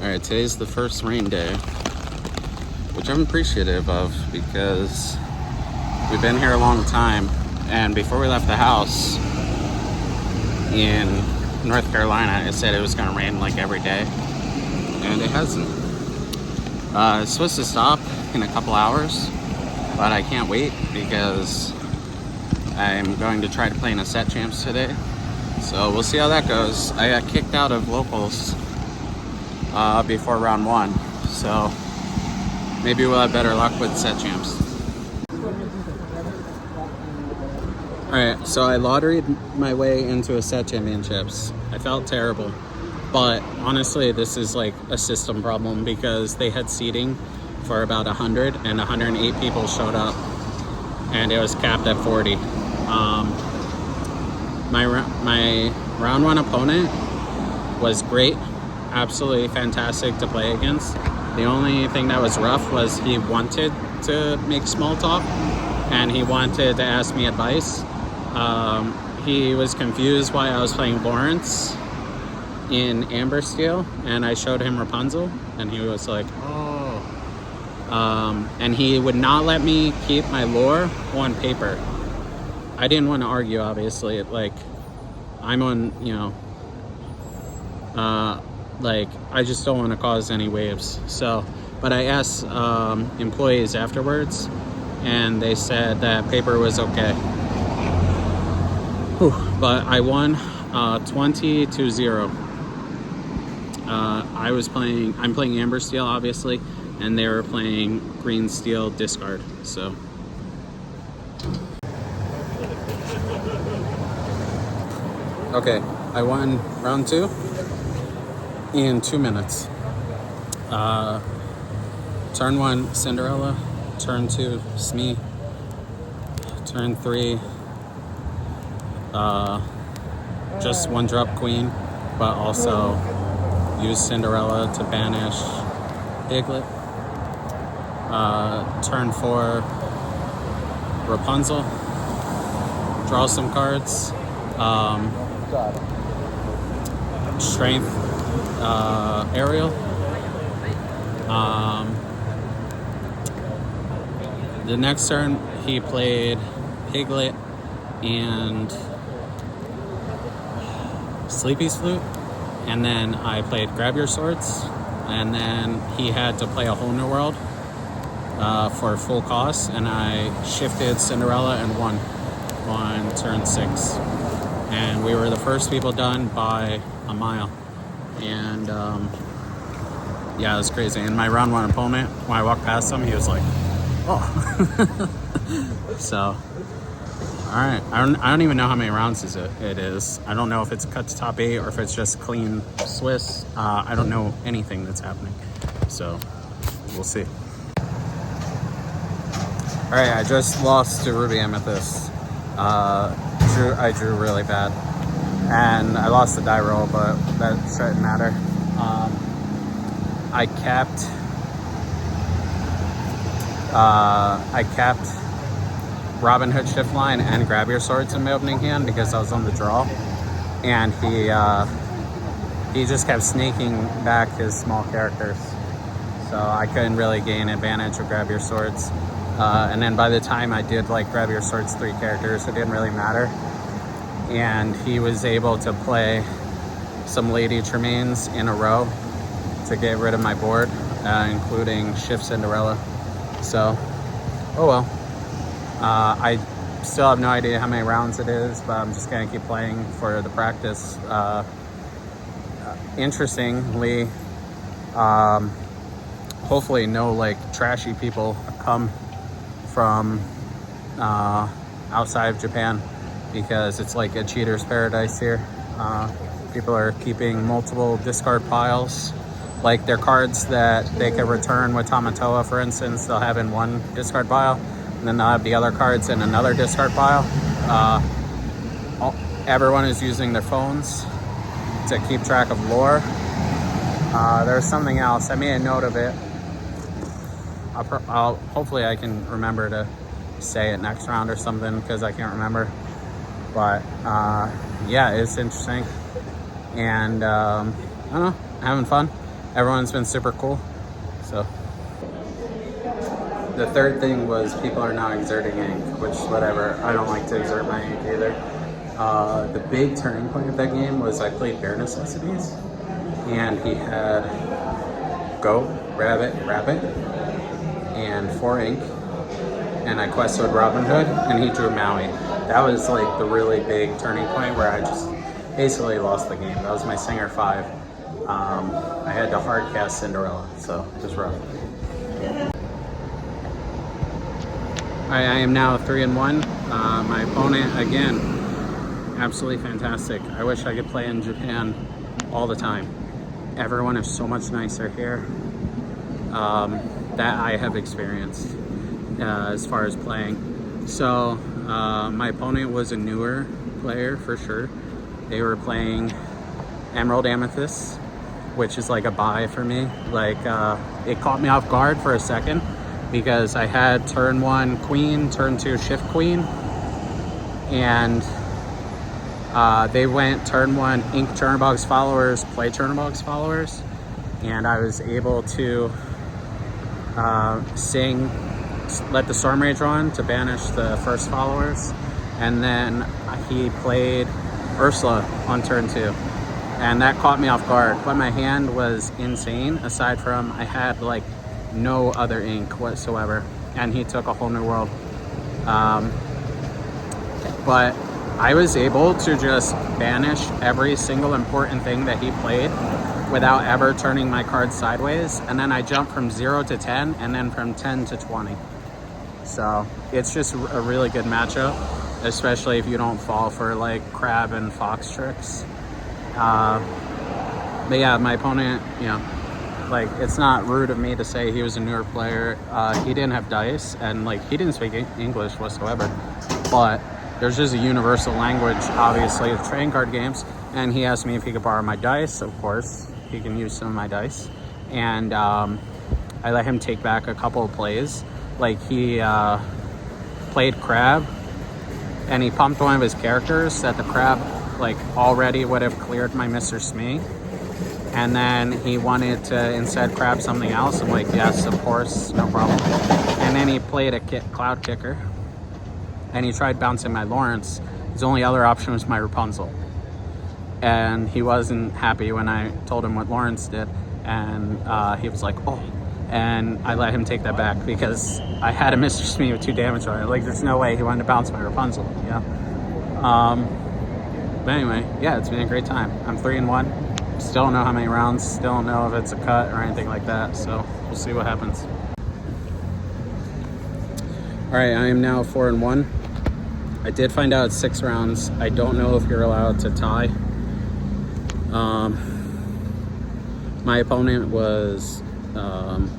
Alright, today's the first rain day, which I'm appreciative of because we've been here a long time, and before we left the house in North Carolina, it said it was going to rain like every day, and it hasn't. It's supposed to stop in a couple hours, but I can't wait because I'm going to try to play in a set champs today, so we'll see how that goes. I got kicked out of locals before round one, so maybe we'll have better luck with set champs. Alright, so I lotteried my way into a set championships. I felt terrible, but honestly this is like a system problem because they had seating for about 100 and 108 people showed up, and it was capped at 40. My round one opponent was great, absolutely fantastic to play against. The only thing that was rough was he wanted to make small talk and he wanted to ask me advice. He was confused why I was playing Lawrence in Amber Steel, and I showed him Rapunzel, and he was like, oh. And he would not let me keep my lore on paper. I didn't want to argue, obviously. Like, I'm on, like, I just don't want to cause any waves. So, but I asked employees afterwards, and they said that paper was okay. Whew. But I won 20-0. I'm playing Amber Steel, obviously, and they were playing Green Steel Discard, so. Okay, I won round 2 in 2 minutes. Turn 1, Cinderella. Turn 2, Smee. Turn 3, just 1-drop Queen, but also use Cinderella to banish Piglet. Turn 4, Rapunzel. Draw some cards. Strength, Ariel. The next turn he played Piglet and Sleepy's Flute, and then I played Grab Your Swords, and then he had to play a whole new world for full cost, and I shifted Cinderella and won on turn 6, and we were the first people done by a mile, and yeah, it was crazy. And my round 1 opponent, when I walked past him, he was like, oh. So all right, I don't even know how many rounds it is. I don't know if it's cut to top 8 or if it's just clean Swiss. I don't know anything that's happening, so we'll see. All right, I just lost to Ruby Amethyst. I drew really bad, and I lost the die roll, but that shouldn't matter. I capped Robin Hood Shift Line and Grab Your Swords in my opening hand because I was on the draw, and he just kept snaking back his small characters, so I couldn't really gain advantage of Grab Your Swords. And then by the time I did like Grab Your Swords 3 characters, it didn't really matter, and he was able to play some Lady Tremaines in a row to get rid of my board, including Shift Cinderella. So, oh well. I still have no idea how many rounds it is, but I'm just gonna keep playing for the practice. Interestingly, hopefully no like trashy people come from outside of Japan, because it's like a cheater's paradise here. People are keeping multiple discard piles, like their cards that they can return with Tamatoa, for instance, they'll have in one discard pile, and then they'll have the other cards in another discard pile. Everyone is using their phones to keep track of lore. There's something else. I made a note of it. Hopefully I can remember to say it next round or something, because I can't remember. But yeah, it's interesting. And I don't know, having fun. everyone's been super cool. So the third thing was people are now exerting ink, which whatever. I don't like to exert my ink either. The big turning point of that game was I played Bare Necessities, and he had goat, rabbit, and 4 ink, and I quested Robin Hood, and he drew Maui. That was like the really big turning point where I just basically lost the game. That was my Singer 5. I had to hard cast Cinderella, so it was rough. I am now 3-1. My opponent, again, absolutely fantastic. I wish I could play in Japan all the time. Everyone is so much nicer here that I have experienced as far as playing. So my opponent was a newer player for sure. They were playing Emerald Amethyst, which is like a buy for me. Like it caught me off guard for a second because I had turn 1 queen, turn 2 shift queen, and they went turn 1 ink Chernobog's followers, play Chernobog's followers, and I was able to let the Storm Rage run to banish the first followers, and then he played Ursula on turn 2, and that caught me off guard. But my hand was insane, aside from I had like no other ink whatsoever, and he took a whole new world. But I was able to just banish every single important thing that he played without ever turning my cards sideways, and then I jumped from 0 to 10 and then from 10 to 20. So it's just a really good matchup, especially if you don't fall for like crab and fox tricks. But yeah, my opponent, you know, like, it's not rude of me to say he was a newer player. He didn't have dice, and like he didn't speak English whatsoever, but there's just a universal language, obviously, of trading card games. And he asked me if he could borrow my dice. Of course, he can use some of my dice. And I let him take back a couple of plays. Like, he played crab, and he pumped one of his characters that the crab like already would have cleared my Mr. Smee. And then he wanted to instead crab something else. I'm like, yes, of course, no problem. And then he played a cloud kicker, and he tried bouncing my Lawrence. His only other option was my Rapunzel, and he wasn't happy when I told him what Lawrence did, and he was like, oh. And I let him take that back because I had a Mr. Smee with 2 damage on it. Like, there's no way he wanted to bounce my Rapunzel, yeah. But anyway, yeah, it's been a great time. I'm 3-1. Still don't know how many rounds, still don't know if it's a cut or anything like that, so we'll see what happens. All right, I am now 4-1. I did find out it's 6 rounds. I don't know if you're allowed to tie. My opponent was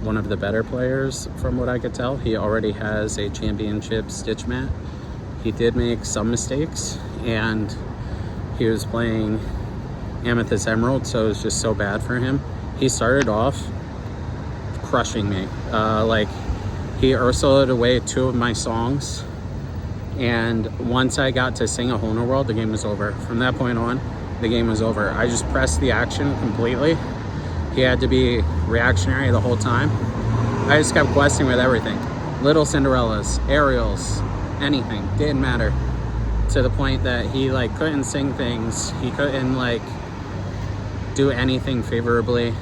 one of the better players from what I could tell. He already has a championship stitch mat. He did make some mistakes, and he was playing Amethyst Emerald, so it was just so bad for him. He started off crushing me. Like, he Ursula'd away 2 of my songs, and once I got to sing A Whole New World, the game was over. From that point on, the game was over. I just pressed the action completely. He had to be reactionary the whole time. I just kept questing with everything. Little Cinderellas, Ariels, anything, didn't matter. To the point that he like couldn't sing things. He couldn't like do anything favorably.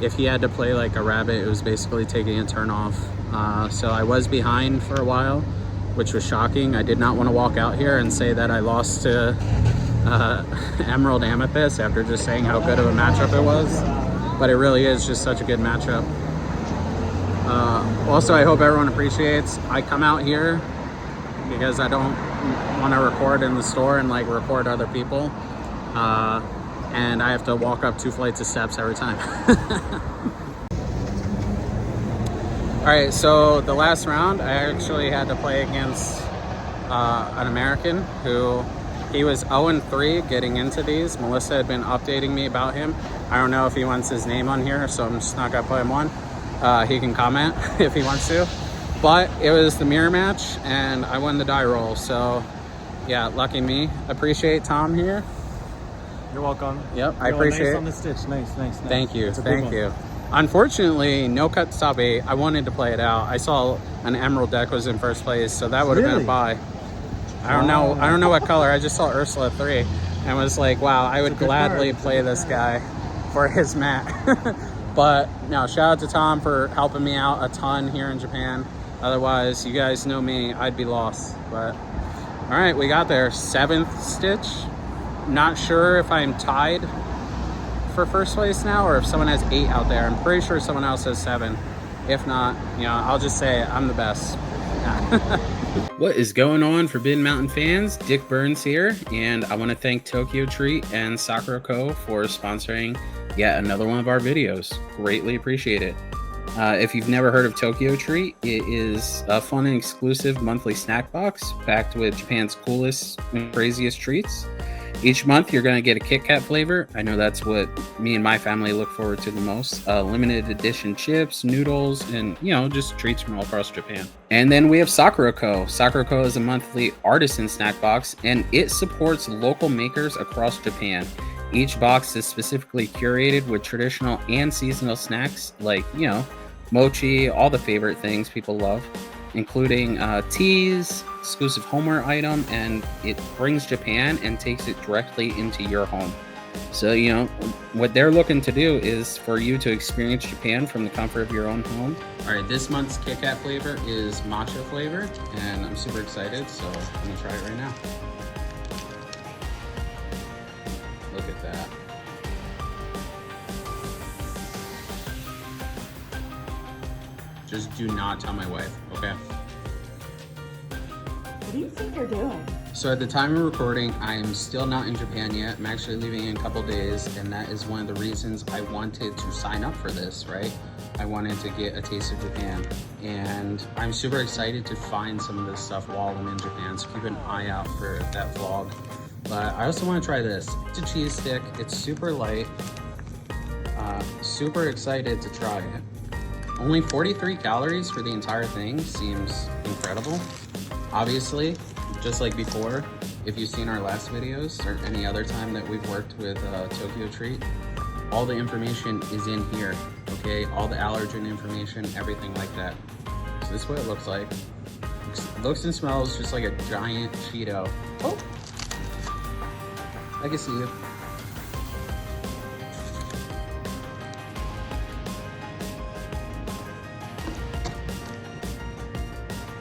If he had to play like a rabbit, it was basically taking a turn off. So I was behind for a while, which was shocking. I did not want to walk out here and say that I lost to Emerald Amethyst after just saying how good of a matchup it was. But it really is just such a good matchup. Also, I hope everyone appreciates, I come out here because I don't want to record in the store and like record other people. And I have to walk up 2 flights of steps every time. All right, so the last round, I actually had to play against an American who, he was 0-3 getting into these. Melissa had been updating me about him. I don't know if he wants his name on here, so I'm just not gonna put him on. He can comment if he wants to. But it was the mirror match, and I won the die roll. So yeah, lucky me. Appreciate Tom here. You're welcome. Yep, I appreciate nice it. On the stitch. Nice. Thank you. Thank you. Unfortunately, no cut stubby. I wanted to play it out. I saw an emerald deck was in first place, so that would have been a buy. I don't know what color. I just saw Ursula 3 and was like, wow, I would gladly play this guy for his mat. But no, shout out to Tom for helping me out a ton here in Japan. Otherwise, you guys know me, I'd be lost. But all right, we got there. 7th stitch. Not sure if I'm tied for first place now or if someone has 8 out there. I'm pretty sure someone else has 7. If not, I'll just say I'm the best. What is going on, Forbidden Mountain fans? Dick Burns here, and I want to thank Tokyo Treat and Sakura Co. for sponsoring yet another one of our videos. Greatly appreciate it. If you've never heard of Tokyo Treat, it is a fun and exclusive monthly snack box packed with Japan's coolest and craziest treats. Each month you're going to get a Kit Kat flavor. I know that's what me and my family look forward to the most. Limited edition chips, noodles, and just treats from all across Japan. And then we have Sakura Co. Sakura Co is a monthly artisan snack box, and it supports local makers across Japan. Each box is specifically curated with traditional and seasonal snacks like, mochi, all the favorite things people love, including teas, exclusive homeware item, and it brings Japan and takes it directly into your home. So, what they're looking to do is for you to experience Japan from the comfort of your own home. All right, this month's Kit Kat flavor is matcha flavor, and I'm super excited, so I'm gonna try it right now. Look at that. Just do not tell my wife, okay? What do you think you're doing? So at the time of recording, I am still not in Japan yet. I'm actually leaving in a couple days, and that is one of the reasons I wanted to sign up for this, right? I wanted to get a taste of Japan, and I'm super excited to find some of this stuff while I'm in Japan, so keep an eye out for that vlog. But I also want to try this. It's a cheese stick. It's super light. Super excited to try it. Only 43 calories for the entire thing seems incredible. Obviously, just like before, if you've seen our last videos or any other time that we've worked with Tokyo Treat, all the information is in here, okay? All the allergen information, everything like that. So this is what it looks like. It looks and smells just like a giant Cheeto. Oh, I can see you.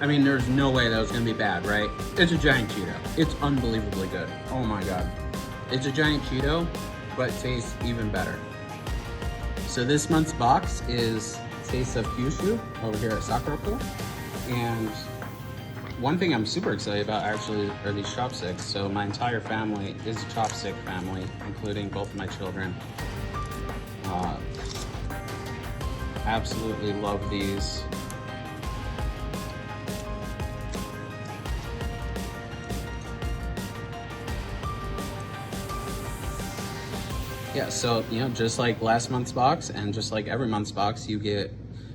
I mean, there's no way that was gonna be bad, right? It's a giant Cheeto. It's unbelievably good. Oh my God. It's a giant Cheeto, but tastes even better. So this month's box is Taste of Kyushu over here at Sakura Co. And one thing I'm super excited about actually are these chopsticks. So my entire family is a chopstick family, including both of my children. Absolutely love these. Yeah, so, just like last month's box and just like every month's box, you get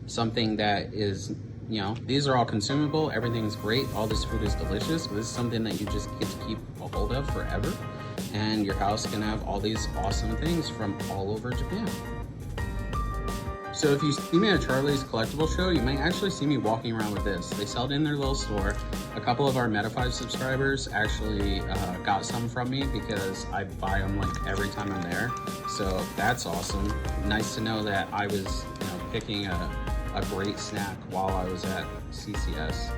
something that is, these are all consumable, everything's great, all this food is delicious, but this is something that you just get to keep a hold of forever, and your house can have all these awesome things from all over Japan. So if you see me at Charlie's collectible show, you might actually see me walking around with this. They sell it in their little store. A couple of our Meta5 subscribers actually got some from me because I buy them like every time I'm there. So that's awesome. Nice to know that I was picking a great snack while I was at CCS.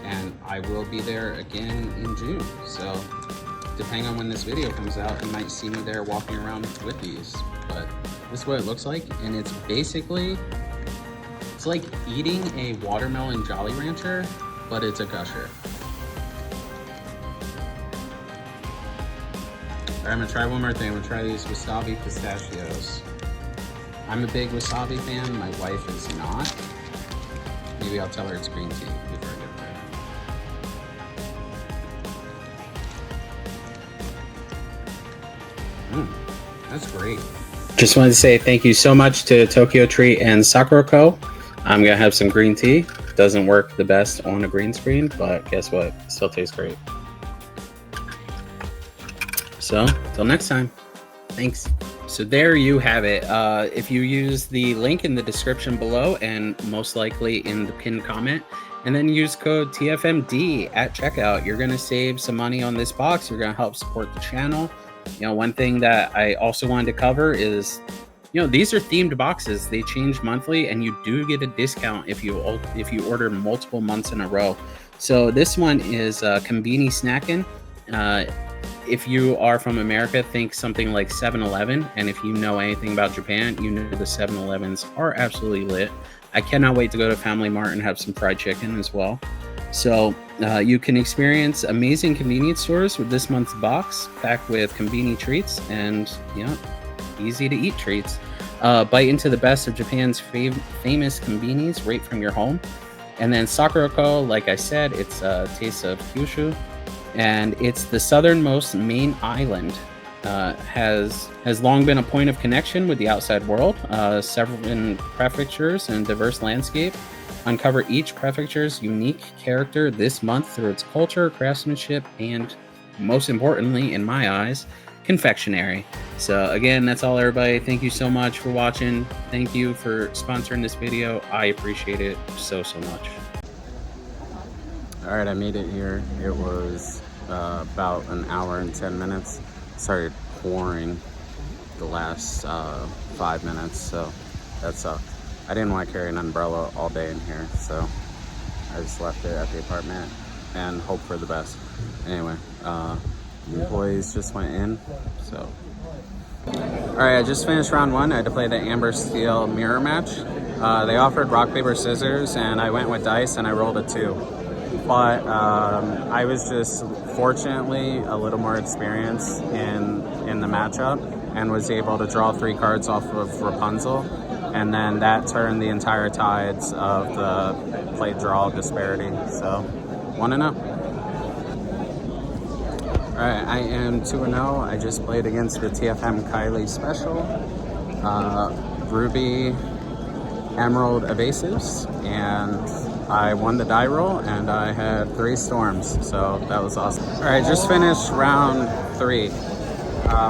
And I will be there again in June. So depending on when this video comes out, you might see me there walking around with these. But this is what it looks like, and it's basically, it's like eating a watermelon Jolly Rancher, but it's a gusher. All right, I'm gonna try one more thing. I'm gonna try these wasabi pistachios. I'm a big wasabi fan, my wife is not. Maybe I'll tell her it's green tea before I get there. That's great. Just wanted to say thank you so much to Tokyo Treat and Sakura Co. I'm gonna have some green tea. Doesn't work the best on a green screen, but guess what? Still tastes great. So, till next time. Thanks. So there you have it. If you use the link in the description below and most likely in the pinned comment, and then use code TFMD at checkout, you're going to save some money on this box. You're going to help support the channel. You know, one thing that I also wanted to cover is, you know, these are themed boxes. They change monthly, and you do get a discount if you order multiple months in a row. So this one is Conveni Snackin'. If you are from America, think something like 7-Eleven. And if you know anything about Japan, you know the 7-Elevens are absolutely lit. I cannot wait to go to Family Mart and have some fried chicken as well. So you can experience amazing convenience stores with this month's box, packed with convenient treats and, you know, easy to eat treats. Bite into the best of Japan's famous convenience right from your home. And then Sakurako, like I said, it's a taste of Kyushu. And it's the southernmost main island. Has long been a point of connection with the outside world. Several prefectures and diverse landscape uncover each prefecture's unique character this month through its culture, craftsmanship, and most importantly, in my eyes, confectionery. So again, that's all, everybody. Thank you so much for watching. Thank you for sponsoring this video. I appreciate it so much. All right, I made it here. It was about an hour and 10 minutes. Started pouring the last 5 minutes, so that sucked. I didn't want to carry an umbrella all day in here, so I just left it at the apartment and hope for the best. Anyway, employees just went in, so. All right, I just finished round one. I had to play the Amber Steel mirror match. They offered rock, paper, scissors, and I went with dice and I rolled a 2. But I was just fortunately a little more experienced in the matchup and was able to draw 3 cards off of Rapunzel, and then that turned the entire tides of the play draw disparity. So 1-0. All right, I am 2-0. I just played against the TFM Kylie special, Ruby Emerald Evasives, and I won the die roll and I had 3 storms, so that was awesome. All right, just finished round 3.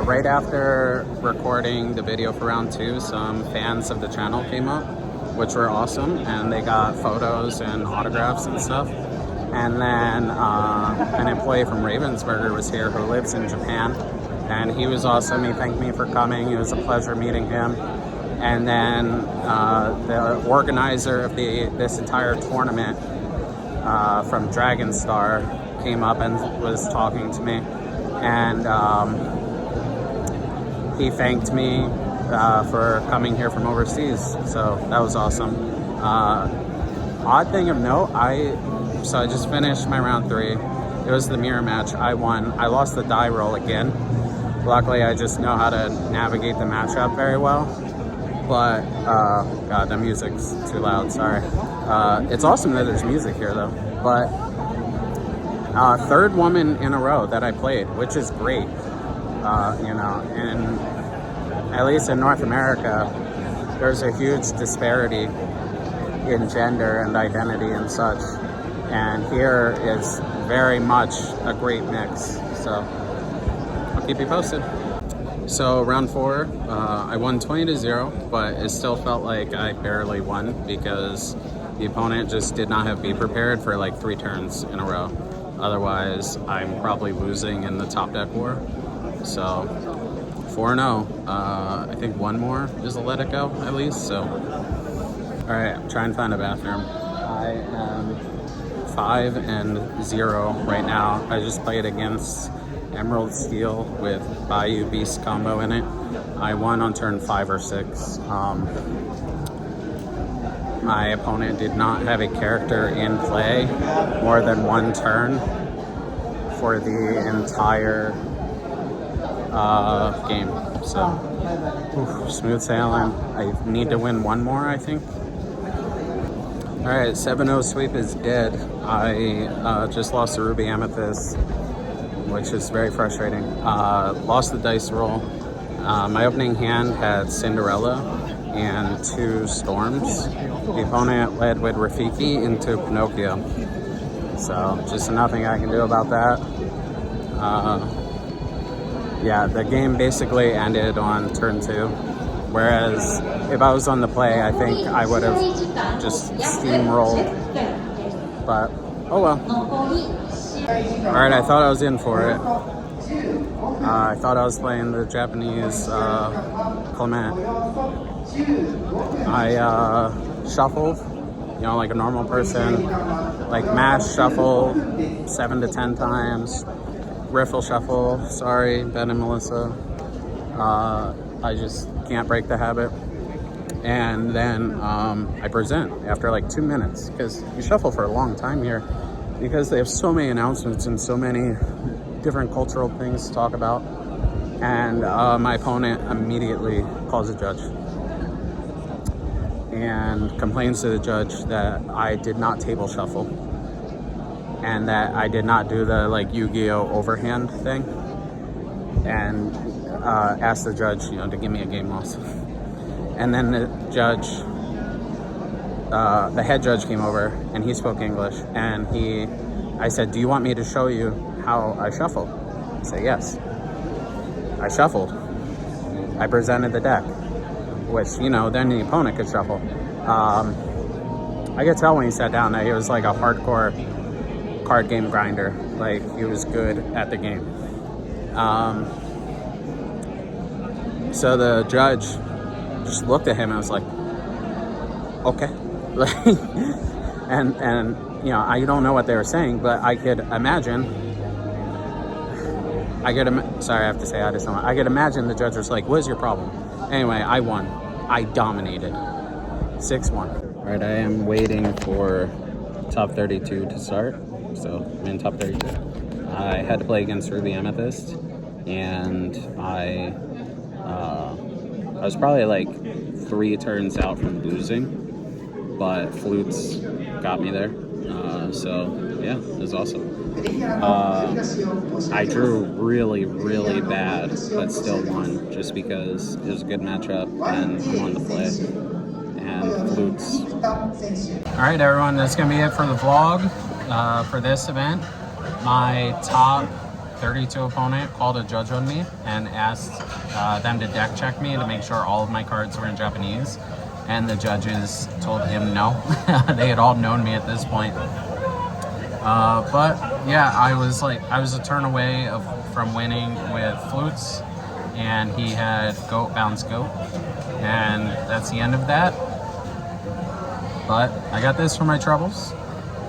Right after recording the video for round 2, some fans of the channel came up, which were awesome, and they got photos and autographs and stuff. And then an employee from Ravensburger was here who lives in Japan, and he was awesome. He thanked me for coming. It was a pleasure meeting him. And then the organizer of this entire tournament from Dragon Star came up and was talking to me, and he thanked me for coming here from overseas. So that was awesome. Odd thing of note, so I just finished my round 3. It was the mirror match. I won. I lost the die roll again. Luckily, I just know how to navigate the matchup very well. But, God, the music's too loud, sorry. It's awesome that there's music here, though. But, 3rd woman in a row that I played, which is great. You know, and at least in North America, there's a huge disparity in gender and identity and such. And here is very much a great mix. So, I'll keep you posted. So round 4, I won 20-0, but it still felt like I barely won because the opponent just did not have be prepared for like 3 turns in a row. Otherwise, I'm probably losing in the top deck war. So 4-0. I think 1 more is a let it go at least. So, all right, I'm trying to find a bathroom. I am 5-0 right now. I just played against Emerald Steel with Bayou Beast combo in it. I won on turn 5 or 6. My opponent did not have a character in play more than 1 turn for the entire game. So, smooth sailing. I need to win 1 more, I think. All right, 7-0 sweep is dead. I just lost to Ruby Amethyst, which is very frustrating. Lost the dice roll. My opening hand had Cinderella and 2 storms. The opponent led with Rafiki into Pinocchio. So just nothing I can do about that. Yeah, the game basically ended on turn 2. Whereas if I was on the play, I think I would have just steamrolled. But, oh well. Alright, I thought I was in for it. I thought I was playing the Japanese Clement. I shuffled, you know, like a normal person. Like mash shuffle 7 to 10 times. Riffle shuffle. Sorry, Ben and Melissa. I just can't break the habit. And then I present after like 2 minutes, because you shuffle for a long time here because they have so many announcements and so many different cultural things to talk about. And my opponent immediately calls the judge and complains to the judge that I did not table shuffle and that I did not do the like Yu-Gi-Oh overhand thing, and asked the judge, you know, to give me a game loss. And then the judge, the head judge came over and he spoke English, and I said, do you want me to show you how I shuffle? He said, yes. I shuffled. I presented the deck, which, you know, then the opponent could shuffle. I could tell when he sat down that he was like a hardcore card game grinder. Like, he was good at the game. So the judge just looked at him and was like, okay. and you know, I don't know what they were saying, but I could imagine. Sorry, I have to say hi to someone. I could imagine the judge was like, what is your problem? Anyway, I won. I dominated. 6-1. All right, I am waiting for top 32 to start. So I'm in top 32. I had to play against Ruby Amethyst, and I was probably like 3 turns out from losing, but Flutes got me there. So yeah, it was awesome. I drew really, really bad, but still won just because it was a good matchup and I wanted to play. And Flutes. All right, everyone, that's gonna be it for the vlog for this event. My top 32 opponent called a judge on me and asked them to deck check me to make sure all of my cards were in Japanese, and the judges told him no. They had all known me at this point. But yeah, I was a turn away from winning with Flutes, and he had goat bounce goat, and that's the end of that. But I got this for my troubles,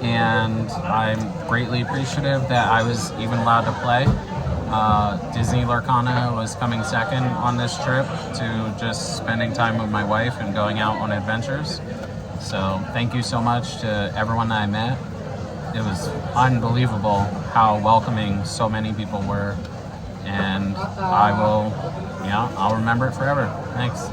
and I'm greatly appreciative that I was even allowed to play. Disney Lorcana was coming second on this trip to just spending time with my wife and going out on adventures. So thank you so much to everyone that I met. It was unbelievable how welcoming so many people were, and I'll remember it forever. Thanks.